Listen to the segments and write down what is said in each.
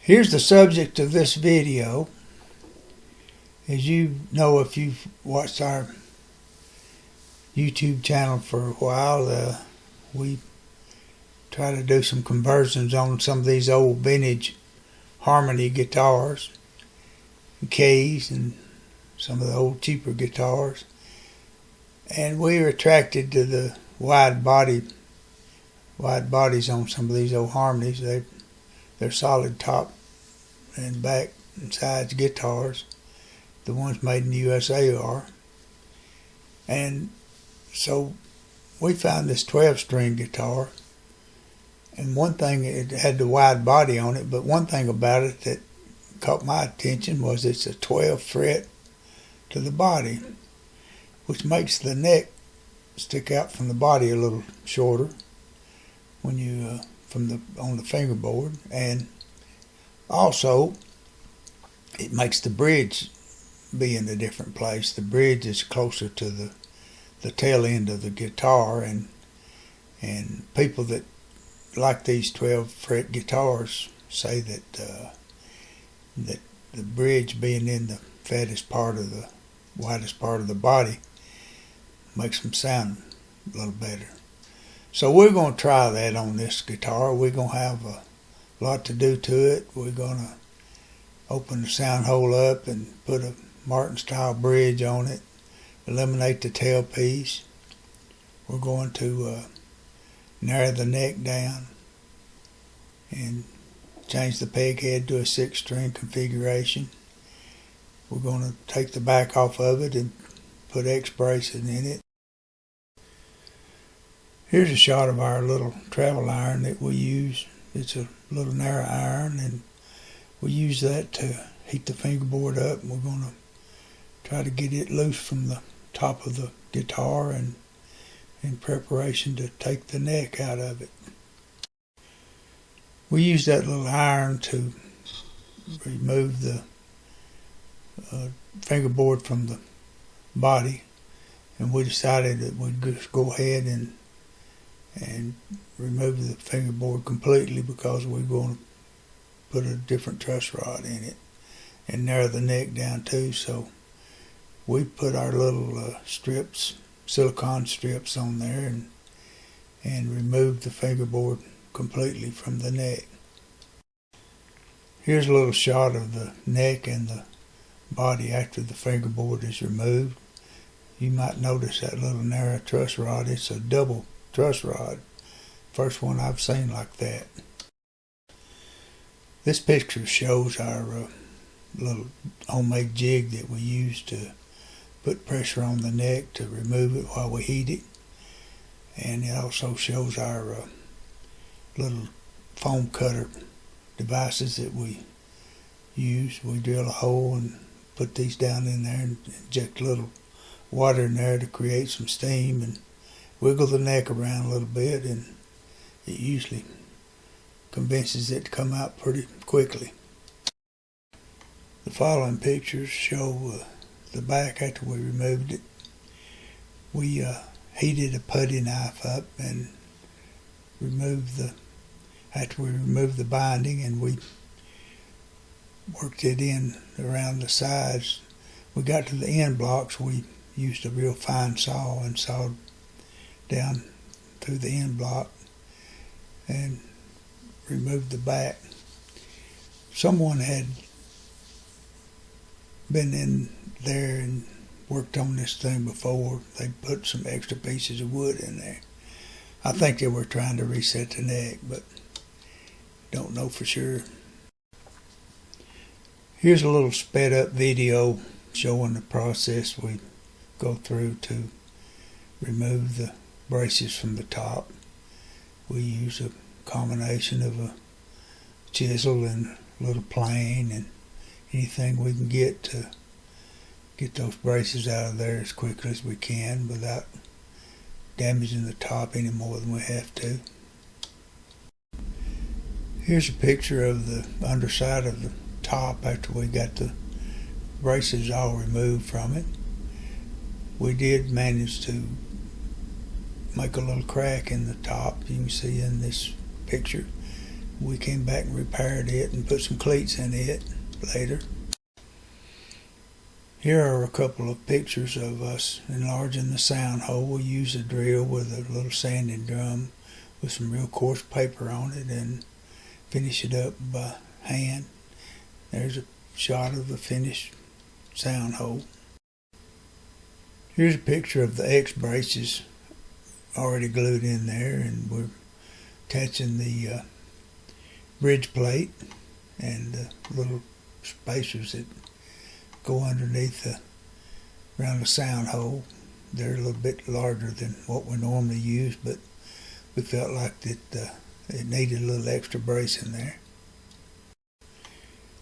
Here's the subject of this video. As you know, if you've watched our YouTube channel for a while, we try to do some conversions on some of these old vintage harmony guitars, and keys, and some of the old cheaper guitars. And we were attracted to the wide bodies on some of these old harmonies. They're solid top and back and sides guitars. The ones made in the USA are. And so we found this 12-string guitar, and one thing, it had the wide body on it, but one thing about it that caught my attention was it's a 12 fret to the body, which makes the neck stick out from the body a little shorter when you on the fingerboard, and also it makes the bridge be in a different place. The bridge is closer to the tail end of the guitar, and people that like these 12 fret guitars say that that the bridge being in the fattest part of the widest part of the body makes them sound a little better. So we're going to try that on this guitar. We're going to have a lot to do to it. We're going to open the sound hole up and put a Martin style bridge on it, eliminate the tailpiece. We're going to narrow the neck down and change the peghead to a 6-string configuration. We're going to take the back off of it and put X braces in it. Here's a shot of our little travel iron that we use. It's a little narrow iron, and we use that to heat the fingerboard up. We're going to try to get it loose from the top of the guitar and in preparation to take the neck out of it. We use that little iron to remove the fingerboard from the body, and we decided that we'd just go ahead and remove the fingerboard completely, because we're going to put a different truss rod in it and narrow the neck down too. So we put our little strips, silicone strips, on there and removed the fingerboard completely from the neck. Here's a little shot of the neck and the body after the fingerboard is removed. You might notice that little narrow truss rod. It's a double truss rod. First one I've seen like that. This picture shows our little homemade jig that we use to put pressure on the neck to remove it while we heat it. And it also shows our little foam cutter devices that we use. We drill a hole and put these down in there and inject a little water in there to create some steam and wiggle the neck around a little bit, and it usually convinces it to come out pretty quickly. The following pictures show the back after we removed it. We heated a putty knife up and after we removed the binding, and we worked it in around the sides. We got to the end blocks. We used a real fine saw and sawed down through the end block and removed the back. Someone had been in there and worked on this thing before. They put some extra pieces of wood in there. I think they were trying to reset the neck, but don't know for sure. Here's a little sped up video showing the process we go through to remove the braces from the top. We use a combination of a chisel and a little plane and anything we can get to get those braces out of there as quickly as we can without damaging the top any more than we have to. Here's a picture of the underside of the top after we got the braces all removed from it. We did manage to make a little crack in the top, you can see in this picture, we came back and repaired it and put some cleats in it later. Here are a couple of pictures of us enlarging the sound hole. We use a drill with a little sanding drum with some real coarse paper on it and finish it up by hand. There's a shot of the finished sound hole. Here's a picture of the X braces already glued in there, and we're attaching the bridge plate and the little spacers that go underneath around the sound hole. They're a little bit larger than what we normally use, but we felt like that it needed a little extra brace in there.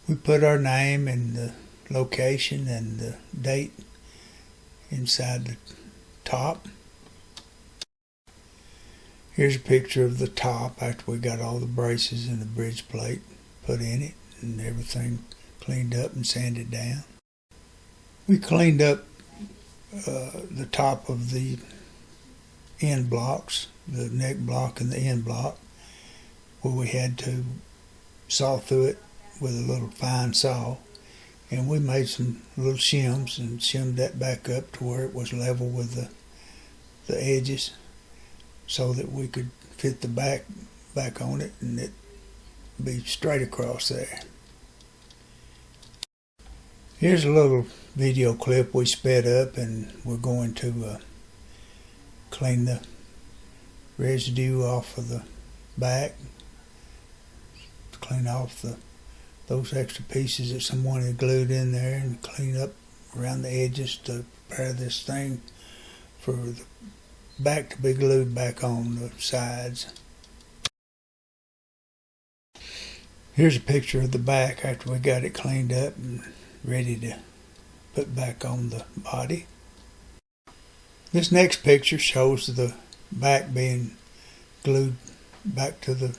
We put our name and the location and the date inside the top. Here's a picture of the top after we got all the braces and the bridge plate put in it and everything cleaned up and sanded down. We cleaned up the top of the end blocks, the neck block and the end block, where we had to saw through it with a little fine saw, and we made some little shims and shimmed that back up to where it was level with the edges, so that we could fit the back on it and it be straight across there. Here's a little video clip we sped up, and we're going to clean the residue off of the back, clean off those extra pieces that someone had glued in there, and clean up around the edges to prepare this thing for the back to be glued back on the sides. Here's a picture of the back after we got it cleaned up and ready to put back on the body. This next picture shows the back being glued back to the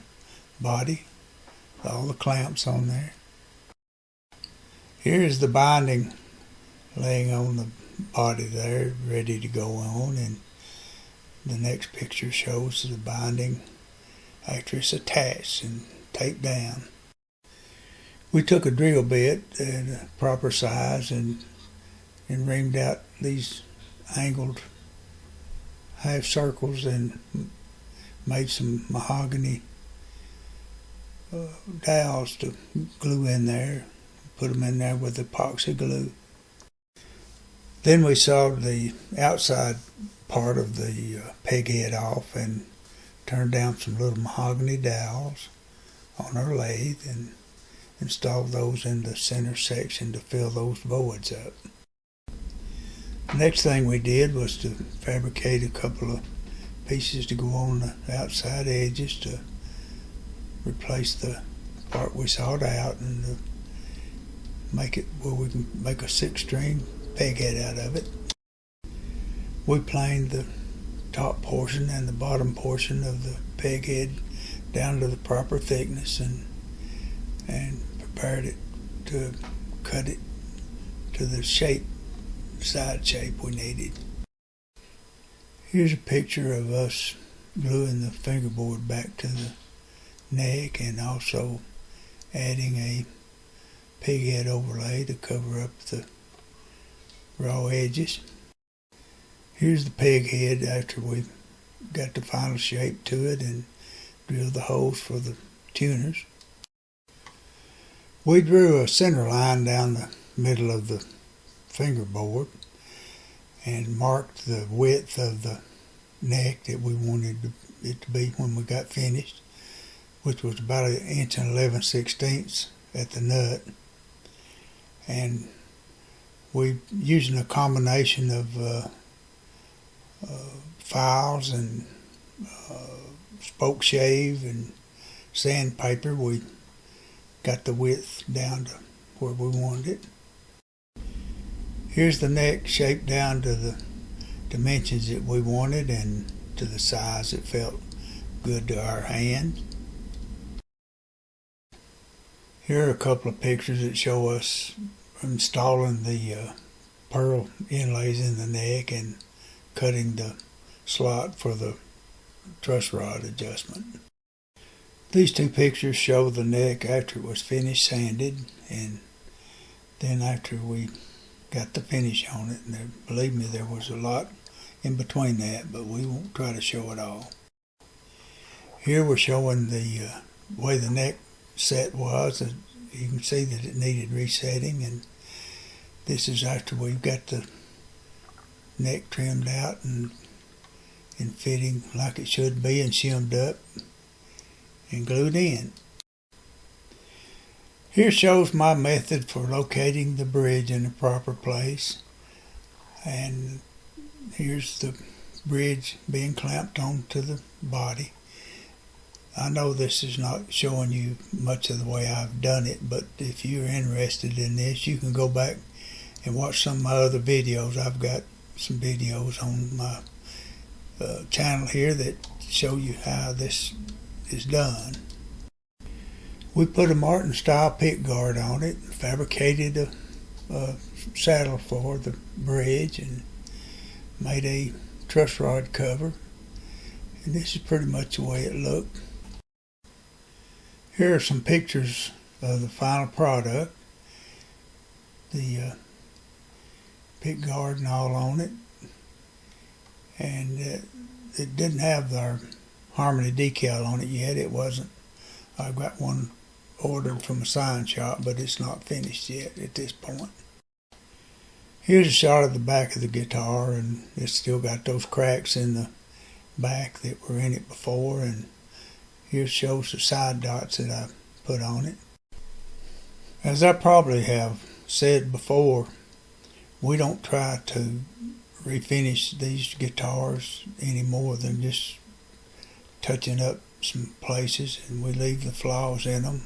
body, all the clamps on there. Here is the binding laying on the body there, ready to go on, and the next picture shows the binding after it's attached and taped down. We took a drill bit at a proper size and reamed out these angled half circles and made some mahogany dowels to glue in there. Put them in there with epoxy glue. Then we sawed the outside part of the peghead off and turned down some little mahogany dowels on our lathe and installed those in the center section to fill those voids up. The next thing we did was to fabricate a couple of pieces to go on the outside edges to replace the part we sawed out and to make it where we can make a 6-string peghead out of it. We planed the top portion and the bottom portion of the peghead down to the proper thickness and prepared it to cut it to the side shape we needed. Here's a picture of us gluing the fingerboard back to the neck and also adding a peghead overlay to cover up the raw edges. Here's the peghead after we got the final shape to it and drilled the holes for the tuners. We drew a center line down the middle of the fingerboard and marked the width of the neck that we wanted it to be when we got finished, which was about 1 inch and 11/16 at the nut. And we using a combination of files and spoke shave and sandpaper, we got the width down to where we wanted it. Here's the neck shaped down to the dimensions that we wanted and to the size that felt good to our hand. Here are a couple of pictures that show us installing the pearl inlays in the neck and cutting the slot for the truss rod adjustment. These two pictures show the neck after it was finished sanded, and then after we got the finish on it. And there, believe me, there was a lot in between that, but we won't try to show it all. Here we're showing the way the neck set was. You can see that it needed resetting, and this is after we've got the neck trimmed out and fitting like it should be and shimmed up and glued in. Here shows my method for locating the bridge in the proper place, and here's the bridge being clamped onto the body. I know this is not showing you much of the way I've done it, but if you're interested in this, you can go back and watch some of my other videos. I've got some videos on my channel here that show you how this is done. We put a Martin style pickguard on it, fabricated a saddle for the bridge, and made a truss rod cover, and this is pretty much the way it looked. Here are some pictures of the final product, the pickguard and all on it, and it didn't have our Harmony decal on it yet. It wasn't. I've got one ordered from a sign shop, but it's not finished yet at this point. Here's a shot of the back of the guitar, and it's still got those cracks in the back that were in it before, and here shows the side dots that I put on it. As I probably have said before, we don't try to refinish these guitars any more than just touching up some places, and we leave the flaws in them.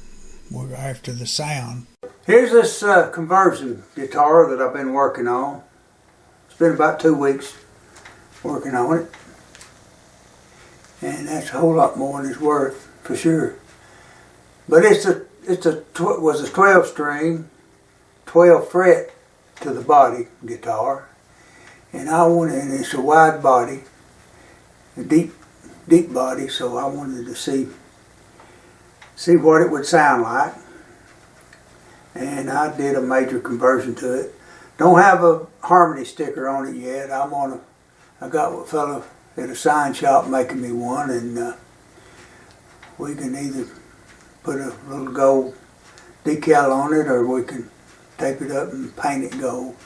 We're after the sound. Here's this conversion guitar that I've been working on. It's been about 2 weeks working on it, and that's a whole lot more than it's worth for sure. But it was a 12 string, 12 fret to the body guitar, and it's a wide body, a deep body, so I wanted to see what it would sound like, and I did a major conversion to it. Don't have a Harmony sticker on it yet. I got a fellow at a sign shop making me one, and we can either put a little gold decal on it, or we can tape it up and paint it gold,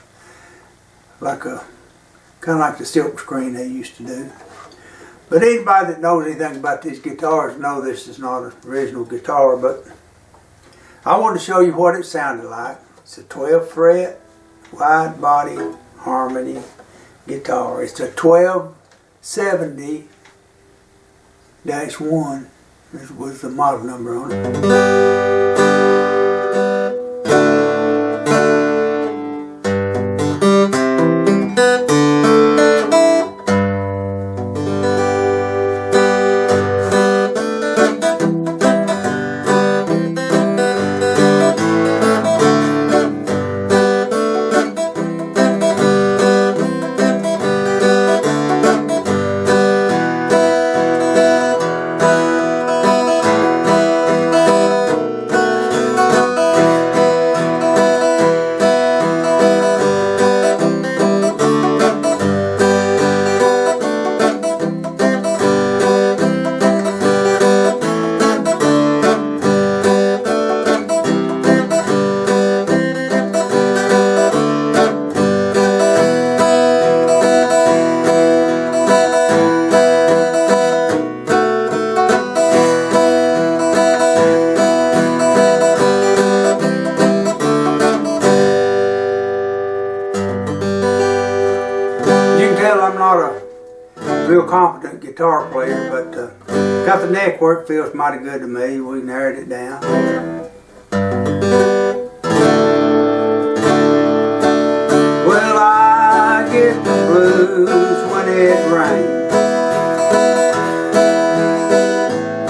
kind of like the silk screen they used to do. But anybody that knows anything about these guitars know this is not an original guitar, but I wanted to show you what it sounded like. It's a 12 fret, wide body Harmony guitar. It's a 1270-1, this was the model number on it. Real competent guitar player, but got the neck where it feels mighty good to me. We narrowed it down. Well, I get the blues when it rains,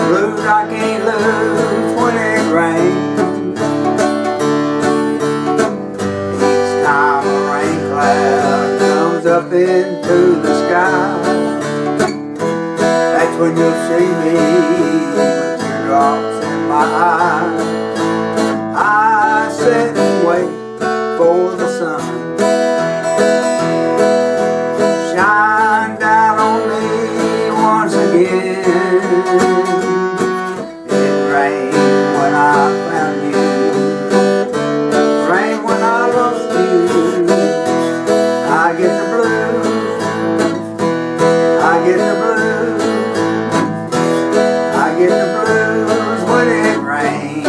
blues I can't lose when it rains. Each time a rain cloud comes up into the sky, when you'll see me with teardrops raindrops in my eyes. I sit and wait for the sun. Shine down on me once again. It rained when I found you. It rained when I lost you. I get the blues. I get the blues. I get the blues when it rains.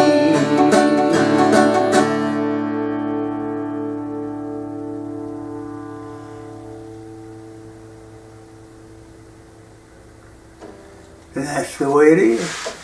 And that's the way it is.